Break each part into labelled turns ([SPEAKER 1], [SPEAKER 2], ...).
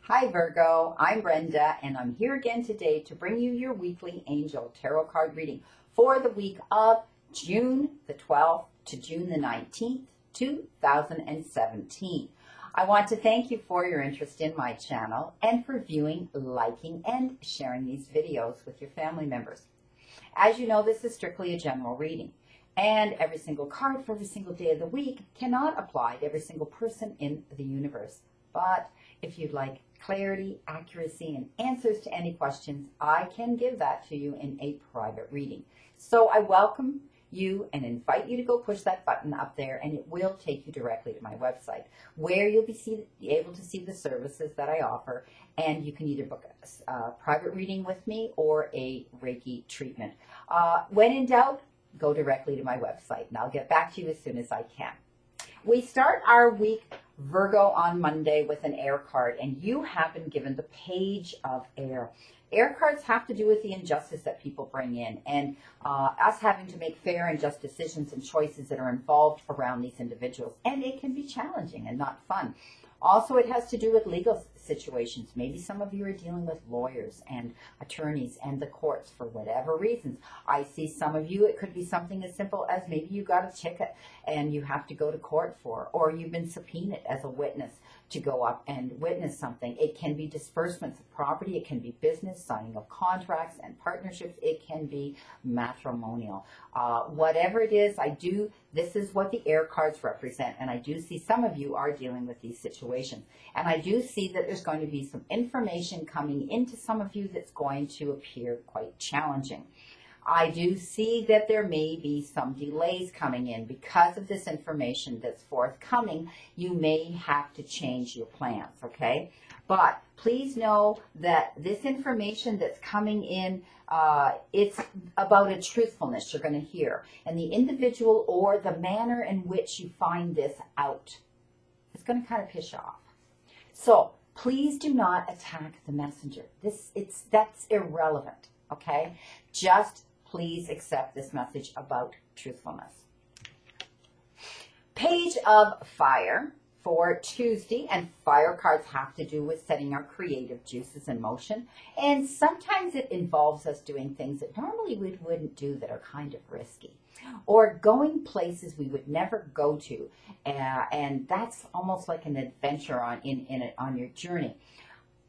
[SPEAKER 1] Hi Virgo, I'm Brenda and I'm here again today to bring you your weekly angel tarot card reading for the week of June the 12th to June the 19th, 2017. I want to thank you for your interest in my channel and for viewing, liking, and sharing these videos with your family members. As you know, this is strictly a general reading, and every single card for every single day of the week cannot apply to every single person in the universe. But if you'd like clarity, accuracy, and answers to any questions, I can give that to you in a private reading. So I welcome you and invite you to go push that button up there, and it will take you directly to my website, where you'll be able to see the services that I offer, and you can either book a private reading with me or a Reiki treatment. When in doubt, go directly to my website, and I'll get back to you as soon as I can. We start our week, Virgo, on Monday with an air card, and you have been given the Page of Air. Air cards have to do with the injustice that people bring in, and us having to make fair and just decisions and choices that are involved around these individuals, and it can be challenging and not fun. Also, it has to do with legal situations. Maybe some of you are dealing with lawyers and attorneys and the courts for whatever reasons. I see some of you, it could be something as simple as maybe you got a ticket and you have to go to court for, or you've been subpoenaed as a witness to go up and witness something. It can be disbursements of property, it can be business, signing of contracts and partnerships, it can be matrimonial. Whatever it is, this is what the air cards represent, and I do see some of you are dealing with these situations. And I do see that there's going to be some information coming into some of you that's going to appear quite challenging. I do see that there may be some delays coming in because of this information that's forthcoming. You may have to change your plans, okay? But please know that this information that's coming in, it's about a truthfulness you're going to hear. And the individual or the manner in which you find this out is going to kind of piss you off. So please do not attack the messenger. That's irrelevant, okay? Just please accept this message about truthfulness. Page of Fire for Tuesday, and fire cards have to do with setting our creative juices in motion, and sometimes it involves us doing things that normally we wouldn't do that are kind of risky, or going places we would never go to, and that's almost like an adventure on your journey.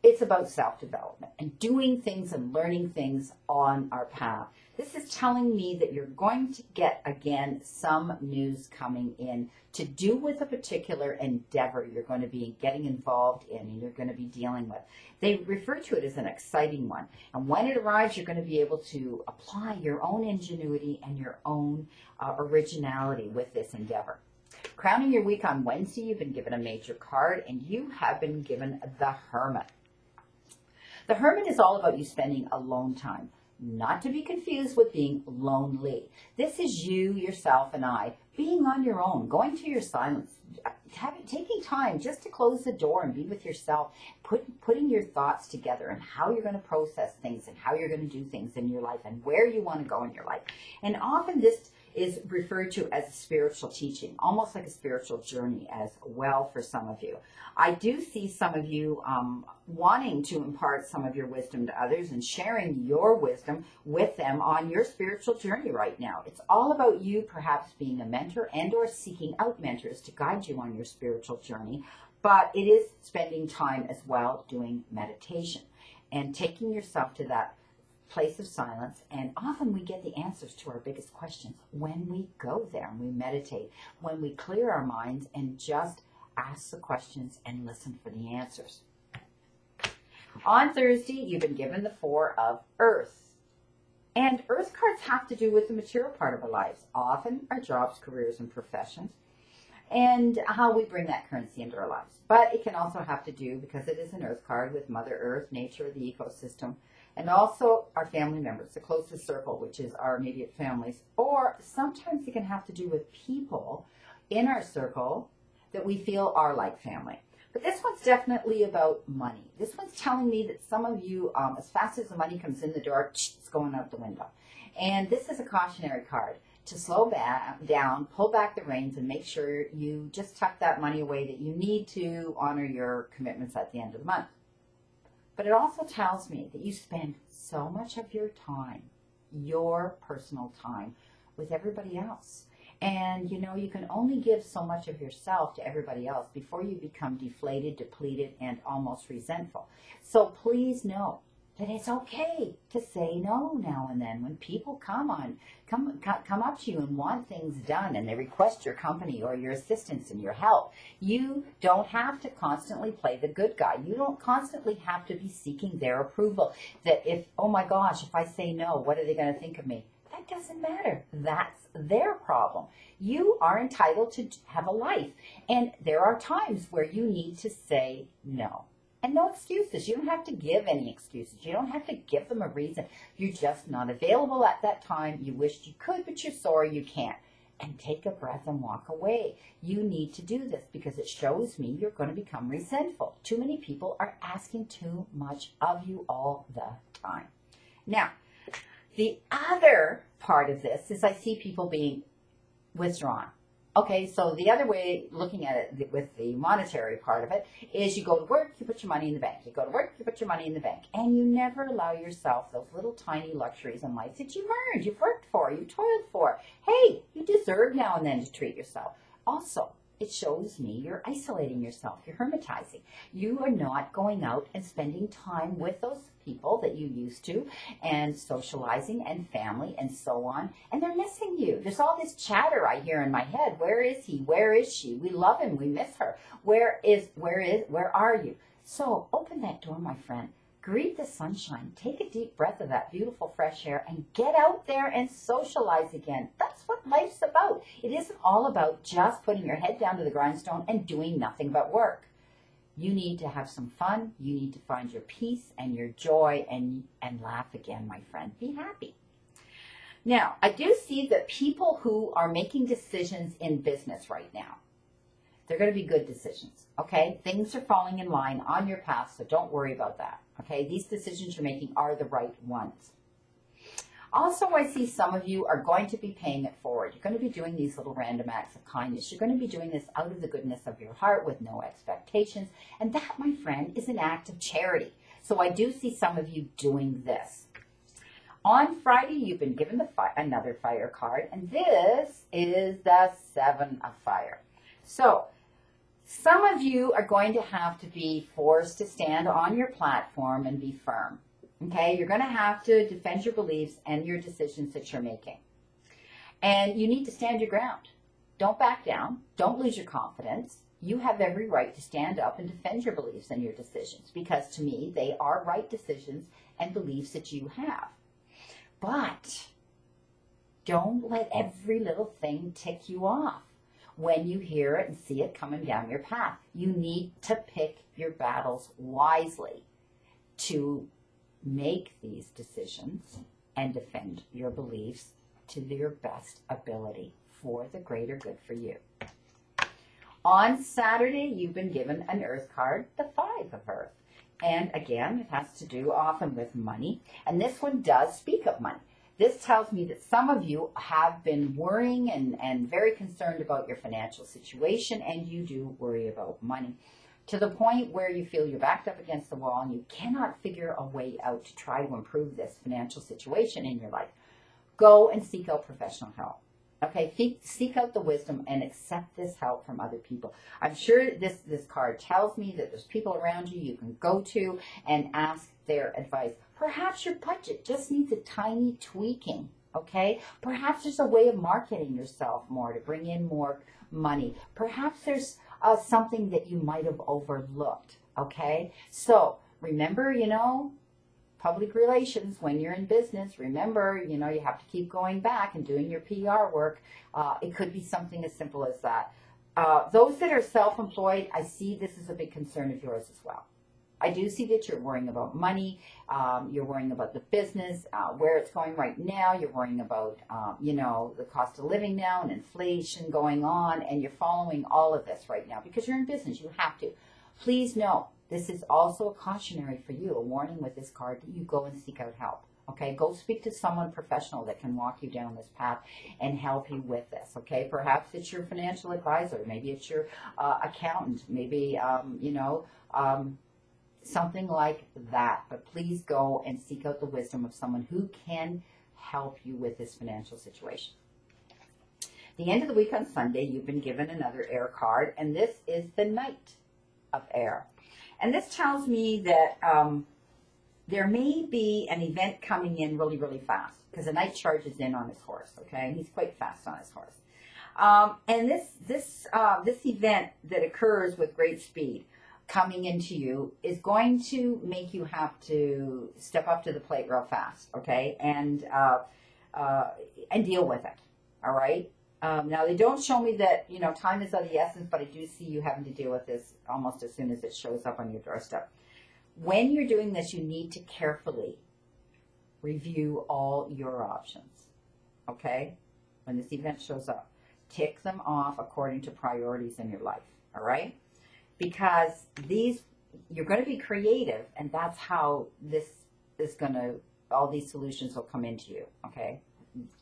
[SPEAKER 1] It's about self-development and doing things and learning things on our path. This is telling me that you're going to get, again, some news coming in to do with a particular endeavor you're going to be getting involved in and you're going to be dealing with. They refer to it as an exciting one. And when it arrives, you're going to be able to apply your own ingenuity and your own originality with this endeavor. Crowning your week on Wednesday, you've been given a major card, and you have been given the Hermit. The Hermit is all about you spending alone time, not to be confused with being lonely. This is you, yourself, and I being on your own, going to your silence, taking time just to close the door and be with yourself, putting your thoughts together and how you're going to process things and how you're going to do things in your life and where you want to go in your life. And often this is referred to as a spiritual teaching, almost like a spiritual journey as well for some of you. I do see some of you wanting to impart some of your wisdom to others and sharing your wisdom with them on your spiritual journey right now. It's all about you perhaps being a mentor and or seeking out mentors to guide you on your spiritual journey, but it is spending time as well doing meditation and taking yourself to that place of silence. And often we get the answers to our biggest questions when we go there and we meditate, when we clear our minds and just ask the questions and listen for the answers. On Thursday, you've been given the Four of Earth. And Earth cards have to do with the material part of our lives, often our jobs, careers, and professions, and how we bring that currency into our lives. But it can also have to do, because it is an Earth card, with Mother Earth, nature, the ecosystem, and also our family members, the closest circle, which is our immediate families. Or sometimes it can have to do with people in our circle that we feel are like family. But this one's definitely about money. This one's telling me that some of you, as fast as the money comes in the door, it's going out the window. And this is a cautionary card to slow down, pull back the reins, and make sure you just tuck that money away that you need to honor your commitments at the end of the month. But it also tells me that you spend so much of your time, your personal time, with everybody else. And, you know, you can only give so much of yourself to everybody else before you become deflated, depleted, and almost resentful. So please know that it's okay to say no now and then when people come up to you and want things done and they request your company or your assistance and your help. You don't have to constantly play the good guy. You don't constantly have to be seeking their approval. That if, oh my gosh, if I say no, what are they going to think of me? That doesn't matter. That's their problem. You are entitled to have a life. And there are times where you need to say no. And no excuses. You don't have to give any excuses. You don't have to give them a reason. You're just not available at that time. You wished you could, but you're sorry you can't. And take a breath and walk away. You need to do this because it shows me you're going to become resentful. Too many people are asking too much of you all the time. Now, the other part of this is I see people being withdrawn. Okay, so the other way, looking at it with the monetary part of it, is you go to work, you put your money in the bank. You go to work, you put your money in the bank. And you never allow yourself those little tiny luxuries in life that you've earned, you've worked for, you've toiled for. Hey, you deserve now and then to treat yourself. Also, it shows me you're isolating yourself. You're hermetizing. You are not going out and spending time with those people that you used to and socializing and family and so on. And they're missing you. There's all this chatter I hear in my head. Where is he? Where is she? We love him. We miss her. Where are you? So open that door, my friend. Greet the sunshine. Take a deep breath of that beautiful fresh air and get out there and socialize again. That's what life's about. It isn't all about just putting your head down to the grindstone and doing nothing but work. You need to have some fun. You need to find your peace and your joy and laugh again, my friend. Be happy. Now, I do see that people who are making decisions in business right now, they're going to be good decisions, okay? Things are falling in line on your path, so don't worry about that, okay? These decisions you're making are the right ones. Also, I see some of you are going to be paying it forward. You're going to be doing these little random acts of kindness. You're going to be doing this out of the goodness of your heart with no expectations. And that, my friend, is an act of charity. So I do see some of you doing this. On Friday, you've been given another fire card, and this is the 7 of Fire. So some of you are going to have to be forced to stand on your platform and be firm. Okay, you're going to have to defend your beliefs and your decisions that you're making. And you need to stand your ground. Don't back down. Don't lose your confidence. You have every right to stand up and defend your beliefs and your decisions because to me, they are right decisions and beliefs that you have. But don't let every little thing tick you off when you hear it and see it coming down your path. You need to pick your battles wisely to make these decisions and defend your beliefs to your best ability for the greater good for you. On Saturday, you've been given an Earth card, the 5 of Earth. And again, it has to do often with money. And this one does speak of money. This tells me that some of you have been worrying and very concerned about your financial situation, and you do worry about money, to the point where you feel you're backed up against the wall and you cannot figure a way out to try to improve this financial situation in your life. Go and seek out professional help. Okay, seek out the wisdom and accept this help from other people. I'm sure this card tells me that there's people around you can go to and ask their advice. Perhaps your budget just needs a tiny tweaking, okay? Perhaps there's a way of marketing yourself more to bring in more money. Perhaps there's something that you might have overlooked, okay? So remember, public relations, when you're in business, remember, you have to keep going back and doing your PR work. It could be something as simple as that. Those that are self-employed, I see this is a big concern of yours as well. I do see that you're worrying about money. You're worrying about the business, where it's going right now. You're worrying about, the cost of living now and inflation going on. And you're following all of this right now because you're in business. You have to. Please know, this is also a cautionary for you, a warning with this card that you go and seek out help. Okay, go speak to someone professional that can walk you down this path and help you with this. Okay, perhaps it's your financial advisor. Maybe it's your accountant. Maybe, something like that. But please go and seek out the wisdom of someone who can help you with this financial situation. The end of the week on Sunday, you've been given another air card, and this is the Knight of Air. And this tells me that there may be an event coming in really, really fast, because the Knight charges in on his horse, okay? He's quite fast on his horse. And this event that occurs with great speed coming into you is going to make you have to step up to the plate real fast, okay? And deal with it, all right? Now, they don't show me that, you know, time is of the essence, but I do see you having to deal with this almost as soon as it shows up on your doorstep. When you're doing this, you need to carefully review all your options, okay? When this event shows up, tick them off according to priorities in your life, all right? Because you're going to be creative, and that's how this is going to, all these solutions will come into you, okay?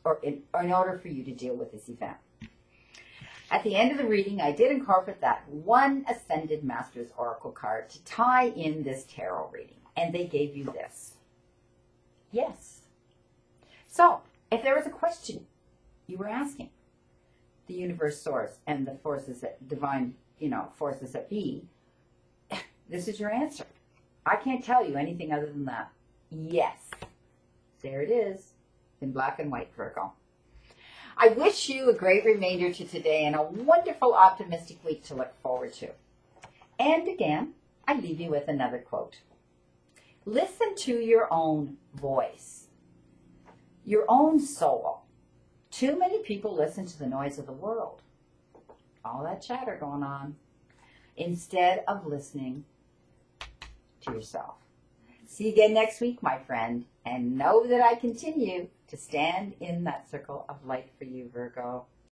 [SPEAKER 1] Or in order for you to deal with this event. At the end of the reading, I did incorporate that one Ascended Masters Oracle card to tie in this tarot reading. And they gave you this. Yes. So, if there was a question you were asking the universe source and the forces that divine, you know, forces that be, this is your answer. I can't tell you anything other than that. Yes. There it is. In black and white, Virgo. I wish you a great remainder to today and a wonderful, optimistic week to look forward to. And again, I leave you with another quote. Listen to your own voice, your own soul. Too many people listen to the noise of the world, all that chatter going on, instead of listening to yourself. See you again next week, my friend, and know that I continue to stand in that circle of light for you, Virgo.